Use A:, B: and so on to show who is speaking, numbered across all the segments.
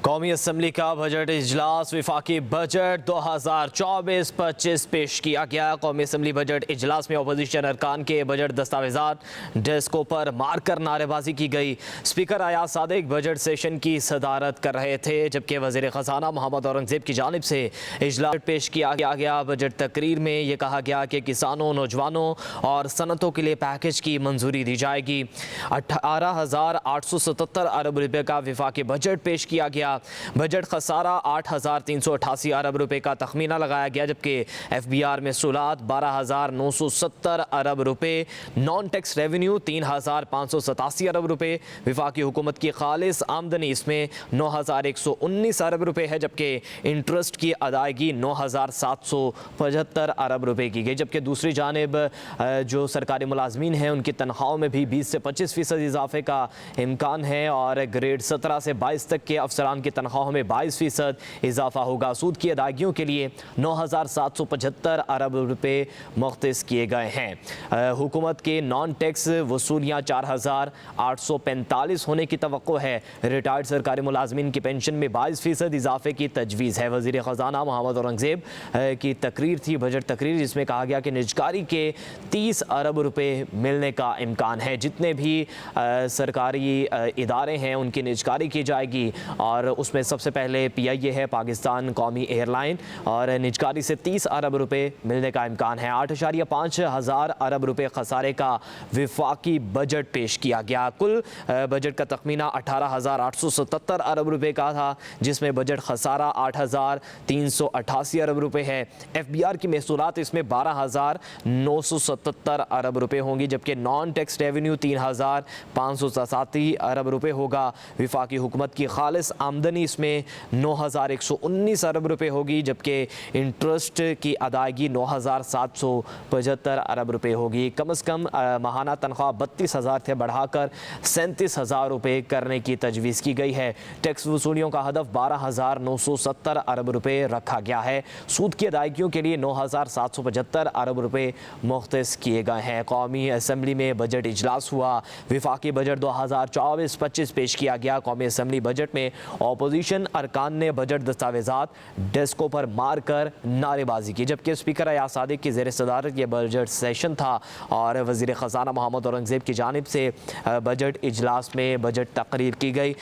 A: कौमी असम्बली का बजट इजलास विफाकी बजट 2024-25 पेश किया गया। कौमी असम्बली बजट इजलास में अपोजिशन अरकान के बजट दस्तावेजात डेस्कों पर मारकर नारेबाजी की गई। Speaker Ayaz Sadiq budget session की सदारत कर रहे थे, जबकि वज़ीर ख़जाना मोहम्मद औरंगज़ेब की जानिब से इजलास पेश किया गया। बजट तकरीर में ये कहा गया कि किसानों, नौजवानों और सनतों के लिए पैकेज की मंजूरी दी जाएगी। 18,877 अरब रुपये का विफाकी बजट पेश किया गया। बजट खसारा 8,388 अरब रुपए का तखमीना लगाया गया, जबकि FBR में सुलात 12,970 अरब रुपए, नॉन टैक्स रेवेन्यू 3,587 अरब रुपए, विफाकी हुकूमत की खालिस आमदनी इसमें 9,119 अरब रुपए है, जबकि इंटरेस्ट की अदायगी 9,775 अरब रुपए की गई। जबकि दूसरी जानिब जो सरकारी मुलाजमीन हैं उनकी तनख्वाहों में भी 20 से 25% इजाफे का इम्कान है और ग्रेड 17 से 22 तक के अफसरान की तनख्वाहों में 22% इजाफा होगा। सूद की अदायगियों के लिए 9,775 अरब रुपए मुख्तस किए गए हैं। हुकूमत के नॉन टैक्स वसूलियाँ 4,845 होने की तवक्को है। रिटायर्ड सरकारी मुलाजमीन की पेंशन में 22% इजाफे की तजवीज़ है। वज़ीर ख़जाना मोहम्मद औरंगज़ेब की तकरीर थी, बजट तकरीर, जिसमें कहा गया कि निजकारी के 30 अरब रुपए मिलने का इम्कान है। जितने भी सरकारी इदारे हैं उनकी निजकारी की जाएगी और उसमें सबसे पहले PIA है, पाकिस्तान कौमी एयरलाइन, और निजकारी से 30 अरब रुपए मिलने का इम्कान है। 8.5 हज़ार अरब रुपए खसारे का विफाकी बजट पेश किया गया। कुल बजट का तखमीना 18,877 अरब रुपए का था, जिसमें बजट खसारा 8,388 अरब रुपए है। FBR की महसूलात इसमें 12,977 अरब रुपए होंगी, जबकि नॉन टैक्स रेवेन्यू 3,587 अरब रुपए होगा। विफाकी हुकूमत की खालिस आमदनी इसमें 9,119 अरब रुपए होगी, जबकि इंटरेस्ट की अदायगी 9,775 अरब रुपए होगी। कम अज़ कम माहाना तनख्वाह 32,000 से बढ़ाकर 37,000 रुपए करने की तजवीज़ की गई है। टैक्स वसूलियों का हदफ 12,970 अरब रुपए रखा गया है। सूद की अदायगियों के लिए 9,775 अरब रुपए मुख्तस किए गए हैं। कौमी असम्बली में बजट इजलास हुआ। विफाकी बजट 2024-25 पेश किया गया। कौमी असम्बली बजट में अपोजिशन अरकान ने बजट दस्तावेजात डेस्कों पर मारकर नारेबाजी की, जबकि स्पीकर अयाज सादिक की ज़ेर सदारत ये बजट सेशन था और वज़ीर ख़जाना मोहम्मद औरंगज़ेब की जानिब से बजट इजलास में बजट तकरीर की गई।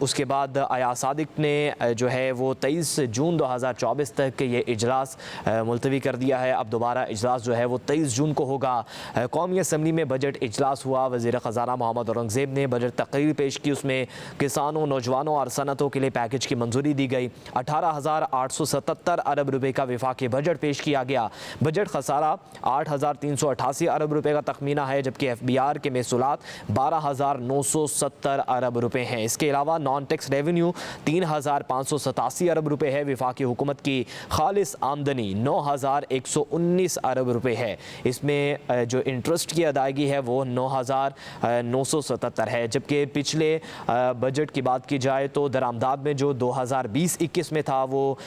A: उसके बाद अयाज सादिक ने जो है वो 23 जून 2024 तक ये इजलास मुलतवी कर दिया है। अब दोबारा इजलास जो है वो 23 जून को होगा। कौमी असम्बली में बजट इजलास हुआ। वज़ीर ख़जाना मोहम्मद औरंगज़ेब ने बजट तकरीर पेश की, उसमें किसानों, नौजवानों और सनतों के लिए पैकेज की मंजूरी दी गई। 18,877 अरब रुपए का विफाकी बजट पेश किया गया। बजट खसारा 8,388 अरब रुपए का तखमीना है, जबकि FBR के महसूलात 12,970 अरब रुपए हैं। इसके अलावा नॉन टैक्स रेवेन्यू 3,587 अरब रुपए है। विफाकी हुकूमत की खालिस आमदनी 9,119 अरब रुपए है। इसमें जो इंटरेस्ट की अदायगी है वो 9,977 है। जबकि पिछले बजट की बात की जाए तो दरामदाद में जो 2020-21 में था वो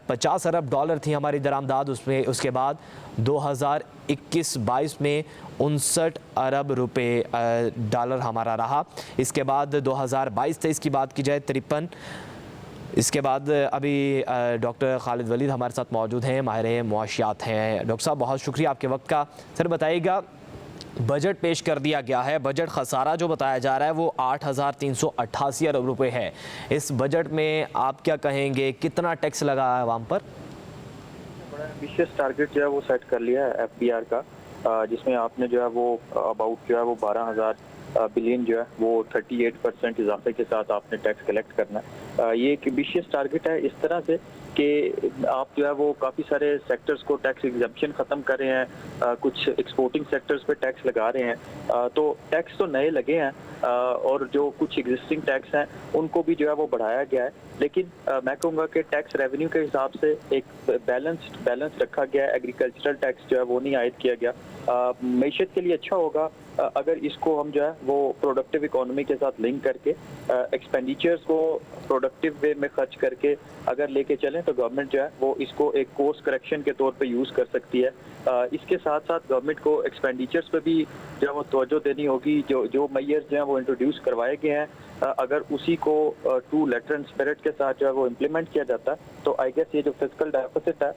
A: 50 अरब डॉलर थी हमारी दरामदाद, उसमें उसके बाद 2021-22 में 59 अरब रुपए डॉलर हमारा रहा। इसके बाद 2022-23 की बात की जाए 53। इसके बाद अभी डॉक्टर खालिद वलीद हमारे साथ मौजूद हैं, माहिर मुआशियात हैं। डॉक्टर साहब, बहुत शुक्रिया आपके वक्त का। सर बताइएगा, बजट पेश कर दिया गया है, बजट खसारा जो बताया जा रहा है वो 8,388 अरब रुपए है। इस बजट में आप क्या कहेंगे, कितना टैक्स लगा है आवाम पर?
B: बड़ा एम्बिशियस टारगेट जो है वो सेट कर लिया है FBR का, जिसमें आपने जो है वो अबाउट जो है वो 12,000 बिलियन जो है वो 38% इजाफे के साथ आपने टैक्स कलेक्ट करना है। ये एक एम्बिशियस टारगेट है इस तरह से कि आप जो है वो काफ़ी सारे सेक्टर्स को टैक्स एग्जम्पशन ख़त्म कर रहे हैं, कुछ एक्सपोर्टिंग सेक्टर्स पे टैक्स लगा रहे हैं। तो टैक्स तो नए लगे हैं और जो कुछ एग्जिस्टिंग टैक्स हैं उनको भी जो है वो बढ़ाया गया है, लेकिन मैं कहूँगा कि टैक्स रेवेन्यू के हिसाब से एक बैलेंस रखा गया है। एग्रीकल्चरल टैक्स जो है वो नहीं आयद किया गया, मीशत के लिए अच्छा होगा अगर इसको हम जो है वो प्रोडक्टिव इकोनॉमी के साथ लिंक करके एक्सपेंडिचर्स को प्रोडक्टिव वे में खर्च करके अगर लेके चलें तो गवर्नमेंट जो है वो इसको एक कोर्स करेक्शन के तौर पे यूज़ कर सकती है। इसके साथ साथ गवर्नमेंट को एक्सपेंडिचर्स पे भी जो है वो तवज्जो देनी होगी। जो मेजर्स जो हैं वो इंट्रोड्यूस करवाए गए हैं, अगर उसी को ट्रू लेटर एंड स्पिरिट के साथ जो है वो इम्प्लीमेंट किया जाता है तो आई गेस ये जो फिजिकल डेफिसिट है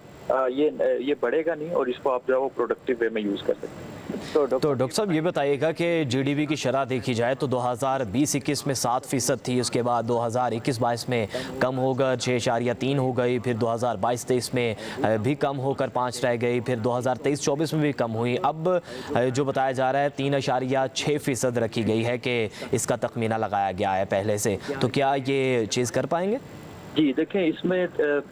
B: ये बढ़ेगा नहीं और इसको आप जो है वो प्रोडक्टिव वे में यूज़ कर सकते हैं।
A: तो डॉक्टर साहब ये बताइएगा कि जीडीपी की शरह देखी जाए तो 2020-21 में 7% थी, उसके बाद 2021-22 में कम होकर 6.3 हो गई, फिर 2022-23 में भी कम होकर 5 रह गई, फिर 2023-24 में भी कम हुई। अब जो बताया जा रहा है 3.6% रखी गई है कि इसका तखमीना लगाया गया है पहले से, तो क्या ये चीज़ कर पाएंगे?
B: जी देखें, इसमें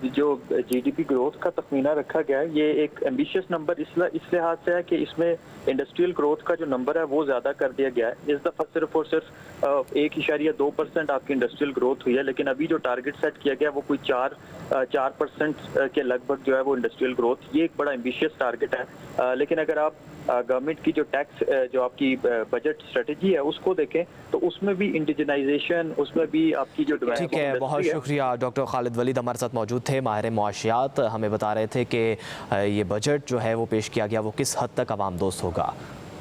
B: जो जीडीपी ग्रोथ का तखमीना रखा गया है ये एक एम्बिशियस नंबर इस लिहाज से है कि इसमें इंडस्ट्रियल ग्रोथ का जो नंबर है वो ज़्यादा कर दिया गया है। इस दफ़ा सिर्फ और सिर्फ 1.2% आपकी इंडस्ट्रियल ग्रोथ हुई है, लेकिन अभी जो टारगेट सेट किया गया वो कोई 4% के लगभग जो है वो इंडस्ट्रियल ग्रोथ, ये एक बड़ा एम्बिशियस टारगेट है। लेकिन अगर आप गवर्नमेंट की जो टैक्स जो आपकी बजट स्ट्रेटजी है उसको देखें तो उसमें भी इंडिजनाइजेशन, उसमें भी आपकी जो
A: ठीक है, बहुत शुक्रिया। डॉक्टर खालिद वलीद हमारे साथ मौजूद थे, माहिर मुआशियात, हमें बता रहे थे कि ये बजट जो है वो पेश किया गया वो किस हद तक आवाम दोस्त होगा।